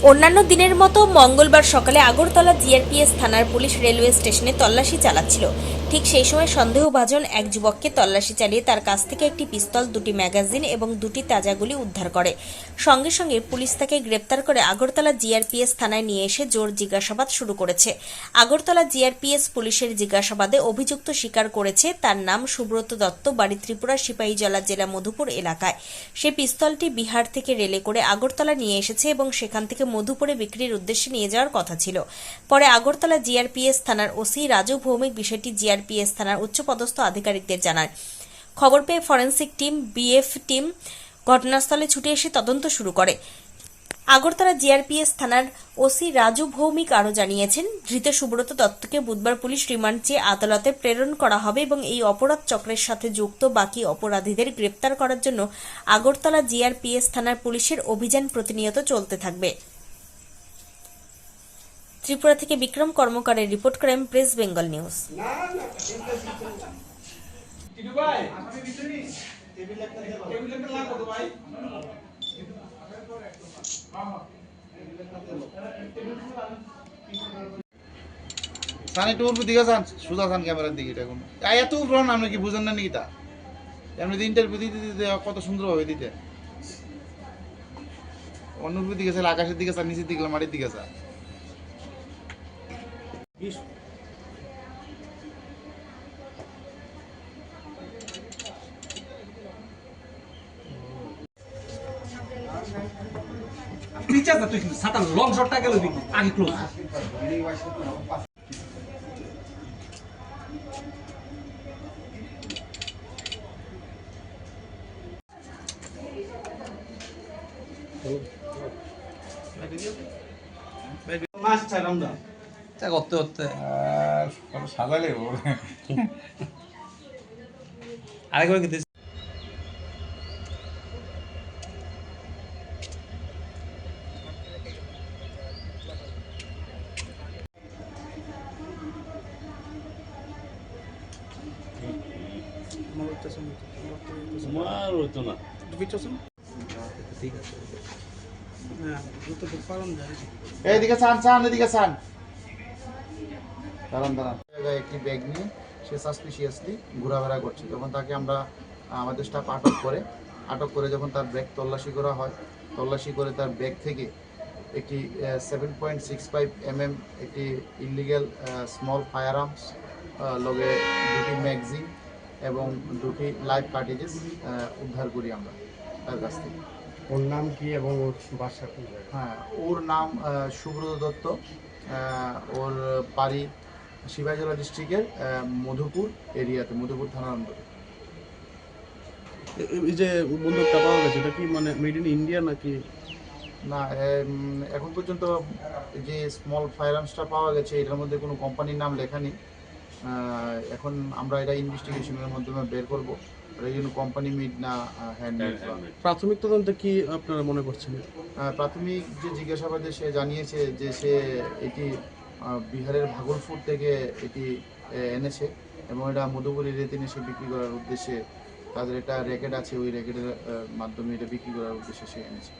অন্যান্য দিনের মতো মঙ্গলবার সকালে আগরতলা জিআরপিএস থানার পুলিশ রেলওয়ে স্টেশনে তল্লাশি চালাচ্ছিল। ঠিক সেই সময় সন্দেহভাজন এক যুবককে তল্লাশি চালিয়ে তার কাছ থেকে একটি পিস্তল, দুটি ম্যাগাজিন এবং দুটি তাজা গুলি উদ্ধার করে। সঙ্গে সঙ্গে পুলিশ তাকে গ্রেপ্তার করে আগরতলা জিআরপিএস থানায় নিয়ে এসে জোর জিজ্ঞাসাবাদ শুরু করেছে। আগরতলা জিআরপিএস পুলিশের জিজ্ঞাসাবাদে অভিযুক্ত স্বীকার করেছে তার নাম সুব্রত দত্ত, বাড়ি ত্রিপুরা সিপাহীজলা জেলা মধুপুর এলাকায়। সে পিস্তলটি বিহার থেকে রেলে করে আগরতলা নিয়ে এসেছে এবং সেখান থেকে মধুপুরে বিক্রির উদ্দেশ্যে নিয়ে যাওয়ার কথা ছিল। পরে আগরতলা জিআরপিএস থানার ওসি রাজু ভৌমিক বিষয়টি জিআরপিএস থানার উচ্চপদস্থ আধিকারিকদের জানান। খবর পেয়ে ফরেন্সিক টিম, বিএফ টিম ঘটনাস্থলে ছুটে এসে তদন্ত শুরু করে। আগরতলা জিআরপিএস থানার ওসি রাজু ভৌমিক আরও জানিয়েছেন, ধৃত সুব্রত দত্তকে বুধবার পুলিশ রিমান্ড চেয়ে আদালতে প্রেরণ করা হবে এবং এই অপরাধ চক্রের সাথে যুক্ত বাকি অপরাধীদের গ্রেপ্তার করার জন্য আগরতলা জিআরপিএস থানার পুলিশের অভিযান প্রতিনিয়ত চলতে থাকবে। ত্রিপুরা থেকে বিক্রম কর্মকারের রিপোর্ট করেন প্রেস বেঙ্গল নিউজ। সানি টুর দিকে যান, সুজা যান ক্যামেরার দিকে। এটা কোনো এত উপর আপনি কি বুঝেন না নাকি? তা এমনি ইন্টারভিউ দিতে দিতে কত সুন্দরভাবে দিতে। অন্যর দিকে চান, আকাশের দিকে চান, নিচের দিকে, মাটির দিকে চান। পিচা যা তুই সাটা লং শটটা গেল দিকে আগে ক্লোজ মাস্টার আমরা তা করতে করতে আর সাজালে আরেকবার কি তোমার হতো না। এইদিকে চান, চান এদিকে চান। দাঁড়ান দাঁড়ান। একটি ব্যাগ নিয়ে সে সাসপিশিয়াসলি ঘোরাফেরা করছে। তখন তাকে আমরা আমাদের স্টাফ আটক করে যখন তার ব্যাগ তল্লাশি করা হয়, তল্লাশি করে তার ব্যাগ থেকে একটি 7.65 mm একটি ইলিগ্যাল স্মল ফায়ার আর্মস, লগে দুটি ম্যাগজিন এবং দুটি লাইভ কার্ট্রিজেস উদ্ধার করি আমরা তার কাছ থেকে। ওর নাম কি এবং ওর বাসা কোন জায়গায়? হ্যাঁ, ওর নাম সুব্রত দত্ত। ওর বাড়ি সিপাহীজলা ডিস্ট্রিক্টের মধুপুর এরিয়াতে, মধুপুর থানার অন্তরে। এই যে বন্দুকটা পাওয়া গেছে এটা কি মানে মেড ইন ইন্ডিয়া নাকি? না, এখন পর্যন্ত যে স্মল ফায়ার আর্মসটা পাওয়া গেছে এটার মধ্যে কোনো কোম্পানির নাম লেখা নেই। এখন আমরা এটা ইনভেস্টিগেশনের মাধ্যমে বের করবো এই জন্য কোম্পানি মেড না হ্যান্ডমেড। প্রাথমিক তদন্তে কি আপনারা মনে করছেন? প্রাথমিক যে জিজ্ঞাসাবাদে সে জানিয়েছে যে সে এটি বিহারের ভাগলপুর থেকে এটি এনেছে এবং এটা মধুপুর এরিয়াতে এনে সে বিক্রি করার উদ্দেশ্যে, তাদের একটা র্যাকেট আছে, ওই র্যাকেটের মাধ্যমে এটা বিক্রি করার উদ্দেশ্যে সে এনেছে।